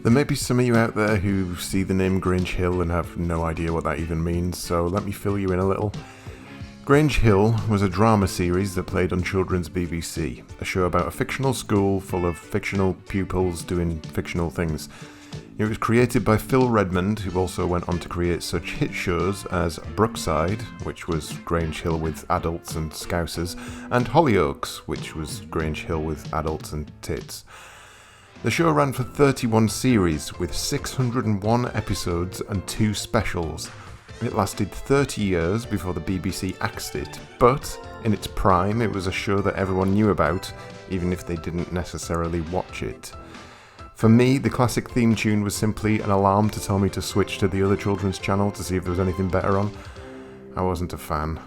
There may be some of you out there who see the name Grange Hill and have no idea what that even means, so let me fill you in a little. Grange Hill was a drama series that played on children's BBC, a show about a fictional school full of fictional pupils doing fictional things. It was created by Phil Redmond, who also went on to create such hit shows as Brookside, which was Grange Hill with adults and scousers, and Hollyoaks, which was Grange Hill with adults and tits. The show ran for 31 series, with 601 episodes and 2 specials. It lasted 30 years before the BBC axed it, but in its prime it was a show that everyone knew about, even if they didn't necessarily watch it. For me, the classic theme tune was simply an alarm to tell me to switch to the other children's channel to see if there was anything better on. I wasn't a fan,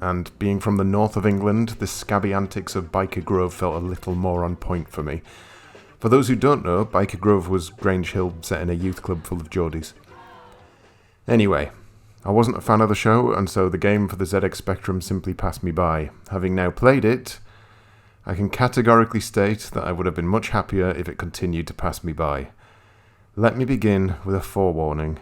and being from the north of England, the scabby antics of Biker Grove felt a little more on point for me. For those who don't know, Biker Grove was Grange Hill set in a youth club full of Geordies. Anyway, I wasn't a fan of the show, and so the game for the ZX Spectrum simply passed me by. Having now played it, I can categorically state that I would have been much happier if it continued to pass me by. Let me begin with a forewarning.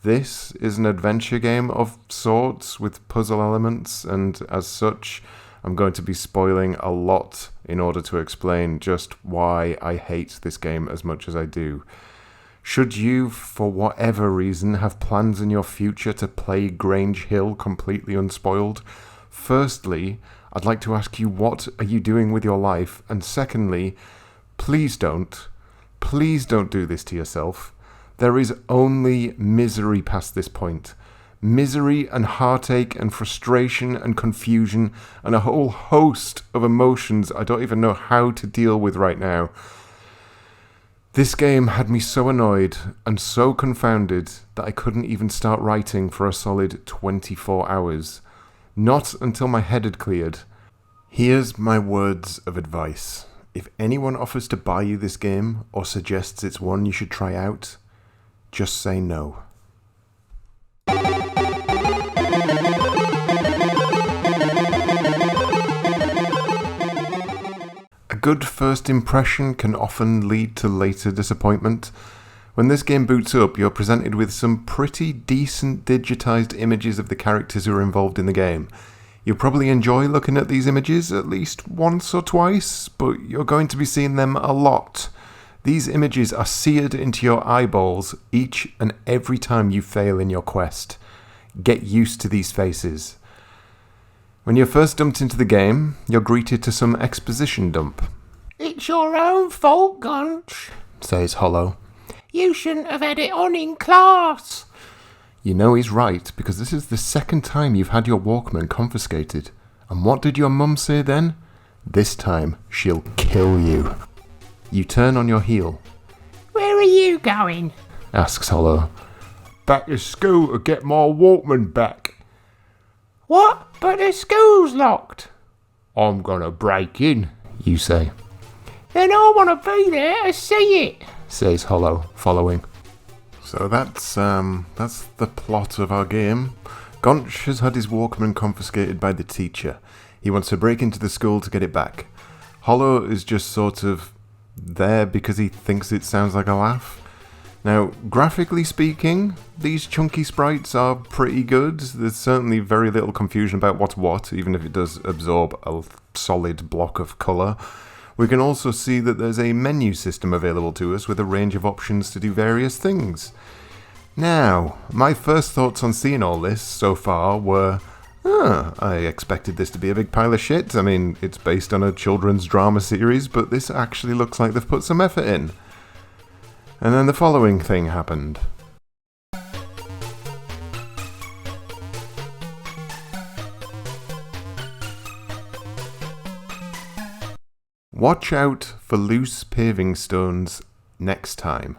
This is an adventure game of sorts with puzzle elements, and as such, I'm going to be spoiling a lot in order to explain just why I hate this game as much as I do. Should you, for whatever reason, have plans in your future to play Grange Hill completely unspoiled, firstly, I'd like to ask you, what are you doing with your life? And secondly, please don't do this to yourself. There is only misery past this point. Misery and heartache and frustration and confusion and a whole host of emotions I don't even know how to deal with right now. This game had me so annoyed and so confounded that I couldn't even start writing for a solid 24 hours. Not until my head had cleared. Here's my words of advice. If anyone offers to buy you this game or suggests it's one you should try out, just say no. A good first impression can often lead to later disappointment. When this game boots up, you're presented with some pretty decent digitized images of the characters who are involved in the game. You'll probably enjoy looking at these images at least once or twice, but you're going to be seeing them a lot. These images are seared into your eyeballs each and every time you fail in your quest. Get used to these faces. When you're first dumped into the game, you're greeted to some exposition dump. "It's your own fault, Grange," says Hollow. "You shouldn't have had it on in class." You know he's right, because this is the second time you've had your Walkman confiscated. And what did your mum say then? This time, she'll kill you. You turn on your heel. "Where are you going?" asks Hollow. "Back to school to get my Walkman back." "What? But the school's locked." "I'm gonna break in," you say. "Then I want to be there to see it," says Hollow, following. So that's the plot of our game. Grange has had his Walkman confiscated by the teacher. He wants to break into the school to get it back. Hollow is just sort of there because he thinks it sounds like a laugh. Now, graphically speaking, these chunky sprites are pretty good. There's certainly very little confusion about what's what, even if it does absorb a solid block of colour. We can also see that there's a menu system available to us with a range of options to do various things. Now, my first thoughts on seeing all this so far were, I expected this to be a big pile of shit. I mean, it's based on a children's drama series, but this actually looks like they've put some effort in. And then the following thing happened. Watch out for loose paving stones next time.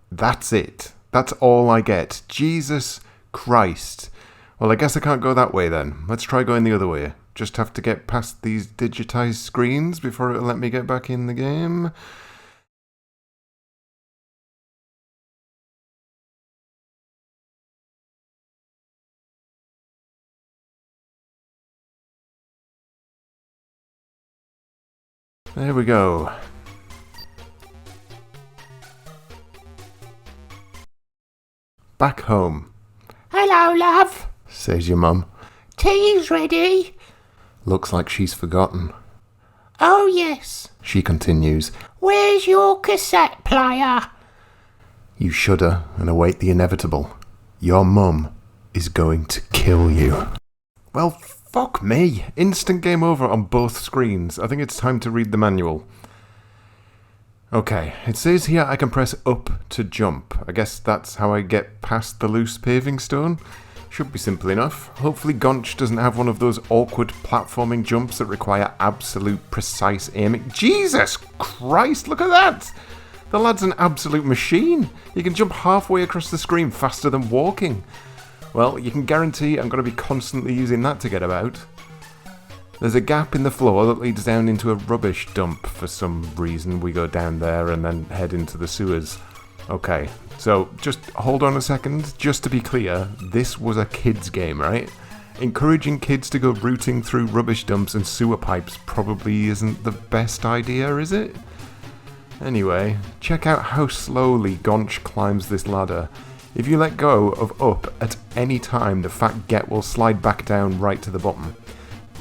That's it. That's all I get. Jesus Christ. Well, I guess I can't go that way then. Let's try going the other way. Just have to get past these digitized screens before it'll let me get back in the game. There we go. Back home, Hello, love. says your mum. Tea's ready. Looks like she's forgotten. Oh, yes. She continues. Where's your cassette player? You shudder and await the inevitable. Your mum is going to kill you. Well, fuck me. Instant game over on both screens. I think it's time to read the manual. Okay, it says here I can press up to jump. I guess that's how I get past the loose paving stone. Should be simple enough. Hopefully Grange doesn't have one of those awkward platforming jumps that require absolute precise aiming. Jesus Christ, look at that! The lad's an absolute machine. He can jump halfway across the screen faster than walking. Well, you can guarantee I'm going to be constantly using that to get about. There's a gap in the floor that leads down into a rubbish dump for some reason. We go down there and then head into the sewers. Okay, so just hold on a second. Just to be clear, this was a kids game, right? Encouraging kids to go rooting through rubbish dumps and sewer pipes probably isn't the best idea, is it? Anyway, check out how slowly Grange climbs this ladder. If you let go of up at any time, the fat get will slide back down right to the bottom.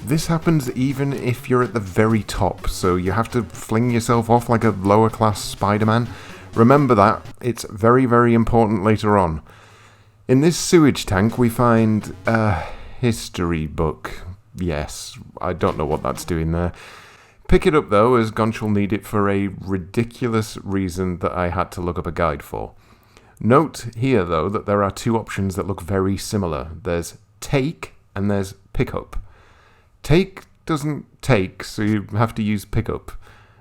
This happens even if you're at the very top, so you have to fling yourself off like a lower class Spider-Man. Remember that, it's very, very important later on. In this sewage tank we find a history book. Yes, I don't know what that's doing there. Pick it up though, as Grange will need it for a ridiculous reason that I had to look up a guide for. Note here though that there are two options that look very similar. There's take and there's pick up. Take doesn't take, so you have to use pick up.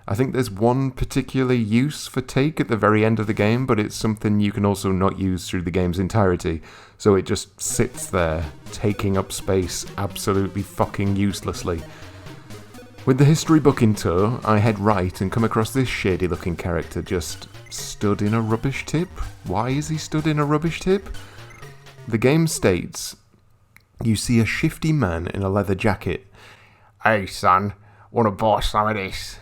I think there's one particular use for take at the very end of the game, but it's something you can also not use through the game's entirety, so it just sits there, taking up space absolutely fucking uselessly. With the history book in tow, I head right and come across this shady looking character just stood in a rubbish tip. Why is he stood in a rubbish tip? The game states, you see a shifty man in a leather jacket. Hey son, wanna buy some of this?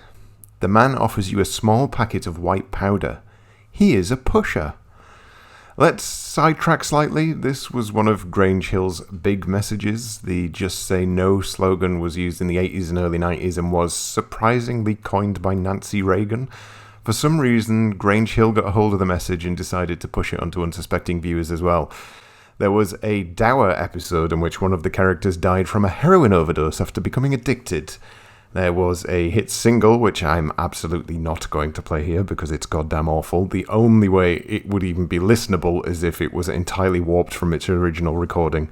The man offers you a small packet of white powder. He is a pusher. Let's sidetrack slightly. This was one of Grange Hill's big messages. The Just Say No slogan was used in the 80s and early 90s and was surprisingly coined by Nancy Reagan. For some reason, Grange Hill got a hold of the message and decided to push it onto unsuspecting viewers as well. There was a Dower episode in which one of the characters died from a heroin overdose after becoming addicted. There was a hit single, which I'm absolutely not going to play here because it's goddamn awful. The only way it would even be listenable is if it was entirely warped from its original recording.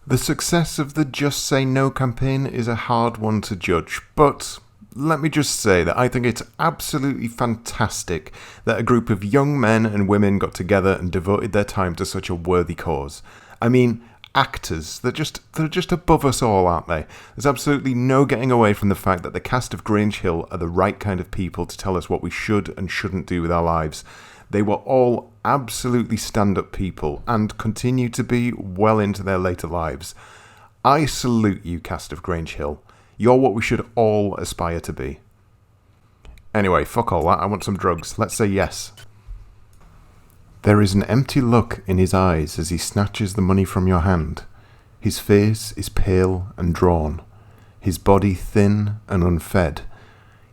The success of the Just Say No campaign is a hard one to judge, but let me just say that I think it's absolutely fantastic that a group of young men and women got together and devoted their time to such a worthy cause. I mean, actors, they're just above us all, aren't they? There's absolutely no getting away from the fact that the cast of Grange Hill are the right kind of people to tell us what we should and shouldn't do with our lives. They were all absolutely stand-up people and continue to be well into their later lives. I salute you, cast of Grange Hill. You're what we should all aspire to be. Anyway, fuck all that. I want some drugs. Let's say yes. There is an empty look in his eyes as he snatches the money from your hand. His face is pale and drawn. His body thin and unfed.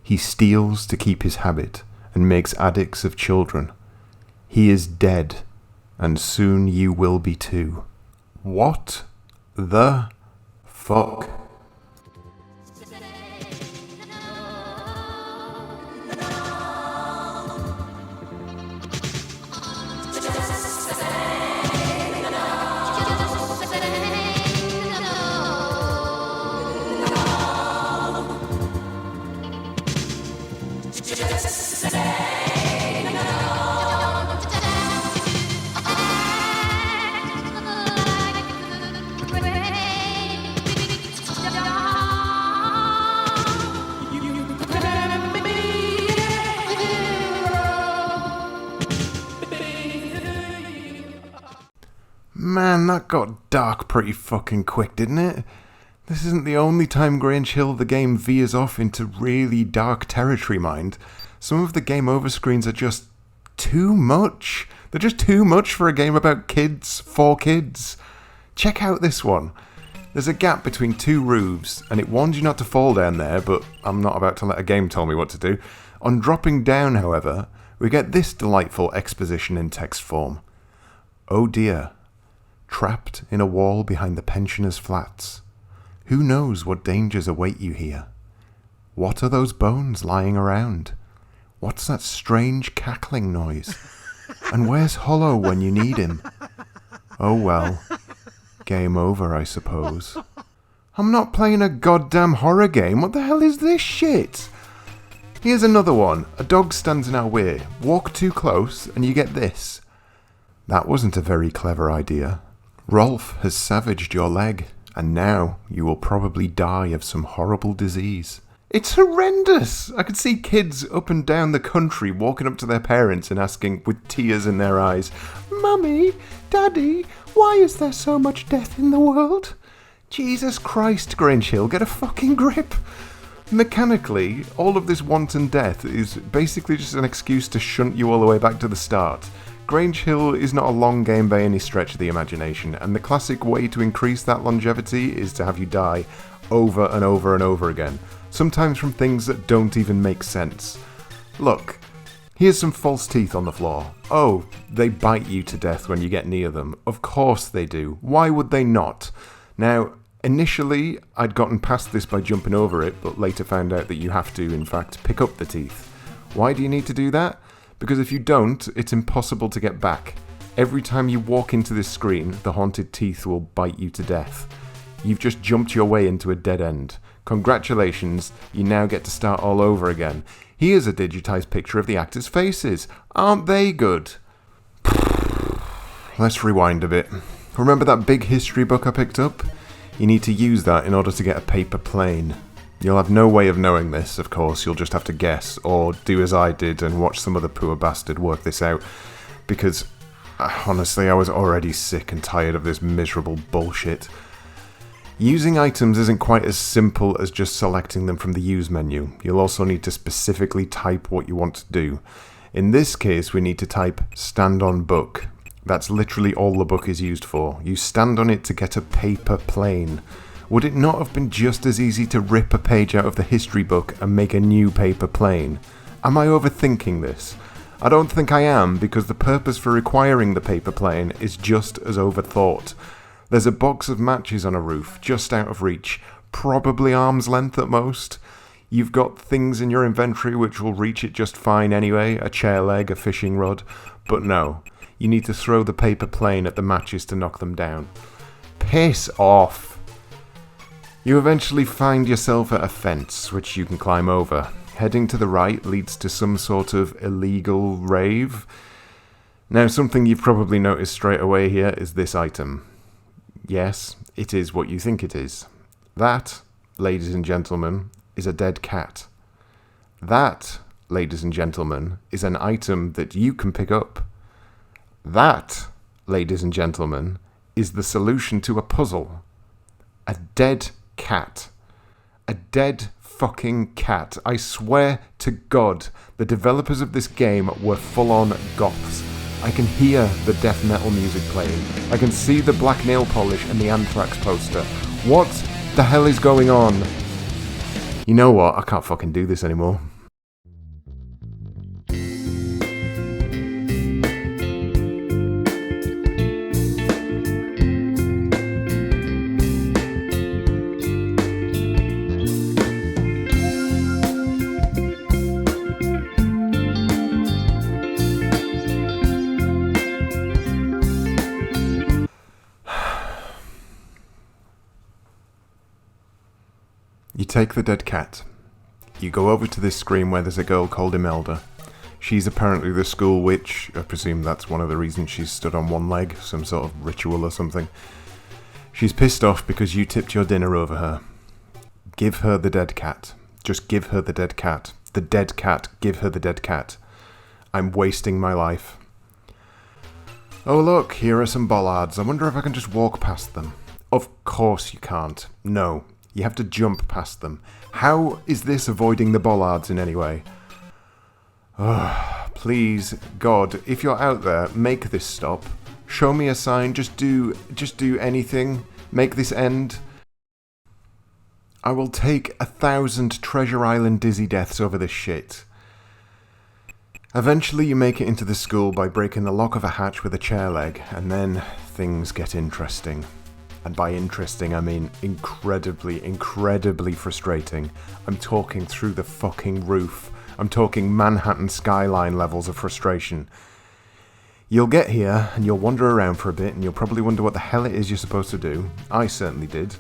He steals to keep his habit and makes addicts of children. He is dead, and soon you will be too. What the fuck? Man, that got dark pretty fucking quick, didn't it? This isn't the only time Grange Hill the game veers off into really dark territory, mind. Some of the game over screens are just too much. They're just too much for a game about kids, for kids. Check out this one. There's a gap between two roofs, and it warns you not to fall down there, but I'm not about to let a game tell me what to do. On dropping down, however, we get this delightful exposition in text form. Oh dear. Trapped in a wall behind the pensioners' flats. Who knows what dangers await you here? What are those bones lying around? What's that strange cackling noise? And where's Hollow when you need him? Oh well. Game over, I suppose. I'm not playing a goddamn horror game. What the hell is this shit? Here's another one. A dog stands in our way. Walk too close and you get this. That wasn't a very clever idea. Rolf has savaged your leg, and now you will probably die of some horrible disease. It's horrendous! I could see kids up and down the country walking up to their parents and asking, with tears in their eyes, Mummy, Daddy, why is there so much death in the world? Jesus Christ, Grange Hill, get a fucking grip! Mechanically, all of this wanton death is basically just an excuse to shunt you all the way back to the start. Grange Hill is not a long game by any stretch of the imagination, and the classic way to increase that longevity is to have you die over and over and over again, sometimes from things that don't even make sense. Look, here's some false teeth on the floor. Oh, they bite you to death when you get near them. Of course they do. Why would they not? Now, initially, I'd gotten past this by jumping over it, but later found out that you have to, in fact, pick up the teeth. Why do you need to do that? Because if you don't, it's impossible to get back. Every time you walk into this screen, the haunted teeth will bite you to death. You've just jumped your way into a dead end. Congratulations, you now get to start all over again. Here's a digitized picture of the actors' faces. Aren't they good? Let's rewind a bit. Remember that big history book I picked up? You need to use that in order to get a paper plane. You'll have no way of knowing this, of course, you'll just have to guess, or do as I did and watch some other poor bastard work this out, because, honestly, I was already sick and tired of this miserable bullshit. Using items isn't quite as simple as just selecting them from the Use menu. You'll also need to specifically type what you want to do. In this case, we need to type stand on book. That's literally all the book is used for. You stand on it to get a paper plane. Would it not have been just as easy to rip a page out of the history book and make a new paper plane? Am I overthinking this? I don't think I am, because the purpose for requiring the paper plane is just as overthought. There's a box of matches on a roof, just out of reach, probably arm's length at most. You've got things in your inventory which will reach it just fine anyway, a chair leg, a fishing rod, but no, you need to throw the paper plane at the matches to knock them down. Piss off! You eventually find yourself at a fence, which you can climb over. Heading to the right leads to some sort of illegal rave. Now, something you've probably noticed straight away here is this item. Yes, it is what you think it is. That, ladies and gentlemen, is a dead cat. That, ladies and gentlemen, is an item that you can pick up. That, ladies and gentlemen, is the solution to a puzzle. A dead cat. A dead fucking cat. I swear to God, the developers of this game were full-on goths. I can hear the death metal music playing. I can see the black nail polish and the Anthrax poster. What the hell is going on? You know what? I can't fucking do this anymore. You take the dead cat. You go over to this screen where there's a girl called Imelda. She's apparently the school witch. I presume that's one of the reasons she's stood on one leg, some sort of ritual or something. She's pissed off because you tipped your dinner over her. Give her the dead cat. Just give her the dead cat. The dead cat. Give her the dead cat. I'm wasting my life. Oh look, here are some bollards. I wonder if I can just walk past them. Of course you can't. No. You have to jump past them. How is this avoiding the bollards in any way? Please, God, if you're out there, make this stop. Show me a sign, just do anything. Make this end. I will take 1,000 Treasure Island dizzy deaths over this shit. Eventually you make it into the school by breaking the lock of a hatch with a chair leg, and then things get interesting. And by interesting I mean incredibly, incredibly frustrating. I'm talking through the fucking roof. I'm talking Manhattan skyline levels of frustration. You'll get here and you'll wander around for a bit and you'll probably wonder what the hell it is you're supposed to do. I certainly did.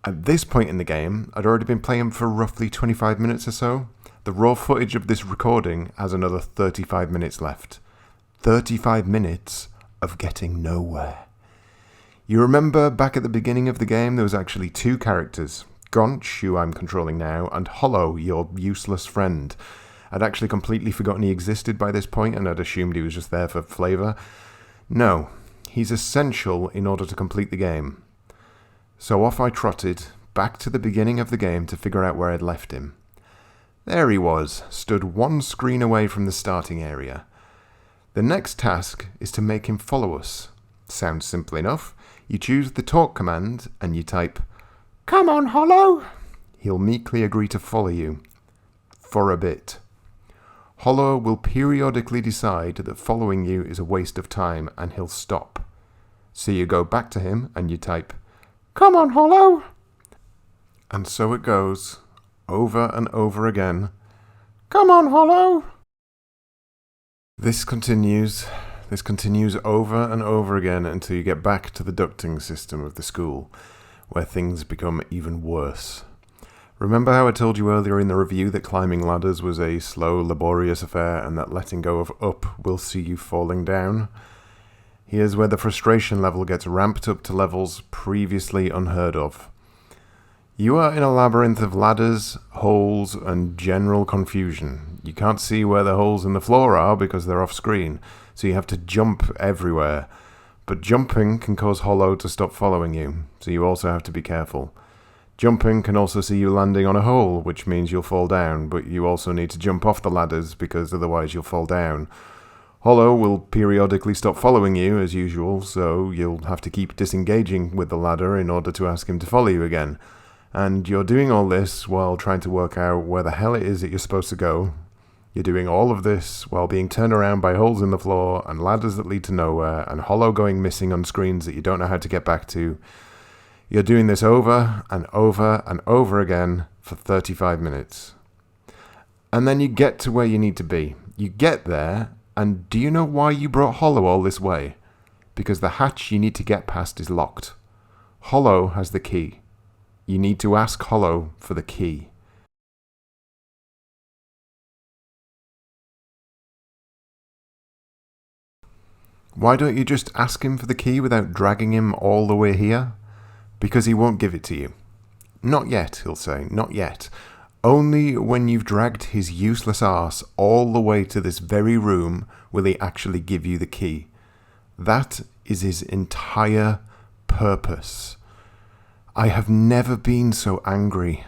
At this point in the game, I'd already been playing for roughly 25 minutes or so. The raw footage of this recording has another 35 minutes left. 35 minutes of getting nowhere. You remember back at the beginning of the game there was actually two characters. Grange, who I'm controlling now, and Hollow, your useless friend. I'd actually completely forgotten he existed by this point and I'd assumed he was just there for flavour. No, he's essential in order to complete the game. So off I trotted, back to the beginning of the game to figure out where I'd left him. There he was, stood one screen away from the starting area. The next task is to make him follow us. Sounds simple enough. You choose the talk command and you type, Come on, Hollow. He'll meekly agree to follow you. For a bit. Hollow will periodically decide that following you is a waste of time and he'll stop. So you go back to him and you type, Come on, Hollow. And so it goes, over and over again. Come on, Hollow. This continues over and over again until you get back to the ducting system of the school, where things become even worse. Remember how I told you earlier in the review that climbing ladders was a slow, laborious affair and that letting go of up will see you falling down? Here's where the frustration level gets ramped up to levels previously unheard of. You are in a labyrinth of ladders, holes, and general confusion. You can't see where the holes in the floor are because they're off screen, so you have to jump everywhere. But jumping can cause Hollow to stop following you, so you also have to be careful. Jumping can also see you landing on a hole, which means you'll fall down, but you also need to jump off the ladders because otherwise you'll fall down. Hollow will periodically stop following you, as usual, so you'll have to keep disengaging with the ladder in order to ask him to follow you again. And you're doing all this while trying to work out where the hell it is that you're supposed to go. You're doing all of this while being turned around by holes in the floor and ladders that lead to nowhere and Hollow going missing on screens that you don't know how to get back to. You're doing this over and over and over again for 35 minutes. And then you get to where you need to be. You get there, and do you know why you brought Hollow all this way? Because the hatch you need to get past is locked. Hollow has the key. You need to ask Hollow for the key. Why don't you just ask him for the key without dragging him all the way here? Because he won't give it to you. Not yet, he'll say, not yet. Only when you've dragged his useless arse all the way to this very room will he actually give you the key. That is his entire purpose. I have never been so angry.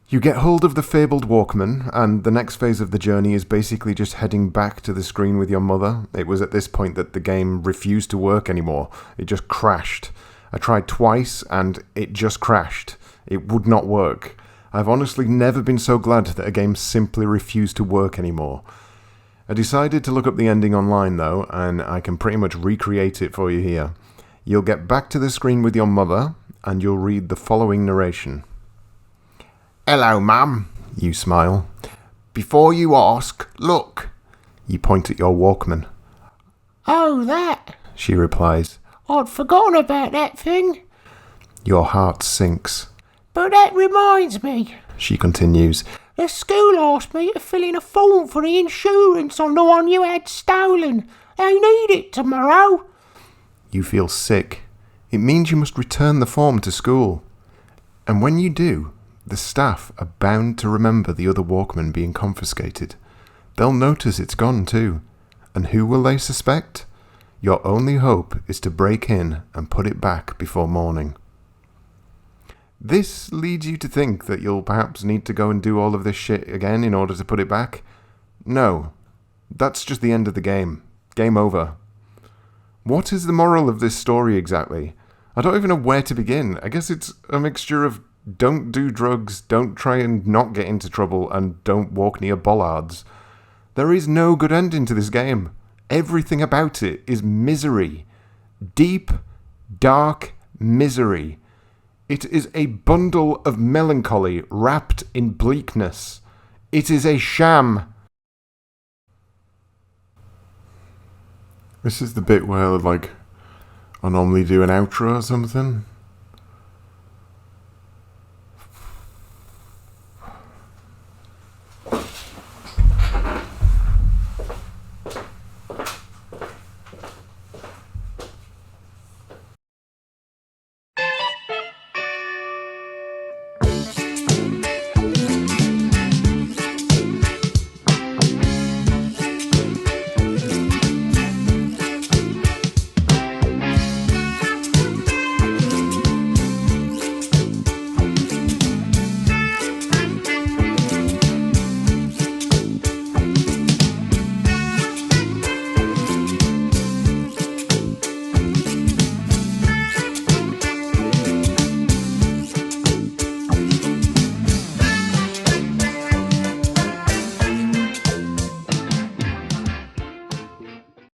You get hold of the fabled Walkman, and the next phase of the journey is basically just heading back to the screen with your mother. It was at this point that the game refused to work anymore. It just crashed. I tried twice, and it just crashed. It would not work. I've honestly never been so glad that a game simply refused to work anymore. I decided to look up the ending online though, and I can pretty much recreate it for you here. You'll get back to the screen with your mother, and you'll read the following narration. Hello, Mum, you smile. Before you ask, look. You point at your Walkman. Oh, that. She replies. I'd forgotten about that thing. Your heart sinks. But that reminds me. She continues. The school asked me to fill in a form for the insurance on the one you had stolen. They need it tomorrow. You feel sick. It means you must return the form to school. And when you do, the staff are bound to remember the other Walkman being confiscated. They'll notice it's gone too. And who will they suspect? Your only hope is to break in and put it back before morning. This leads you to think that you'll perhaps need to go and do all of this shit again in order to put it back. No. That's just the end of the game. Game over. What is the moral of this story exactly? I don't even know where to begin. I guess it's a mixture of don't do drugs, don't try and not get into trouble, and don't walk near bollards. There is no good ending to this game. Everything about it is misery. Deep, dark misery. It is a bundle of melancholy wrapped in bleakness. It is a sham. This is the bit where, I normally do an outro or something.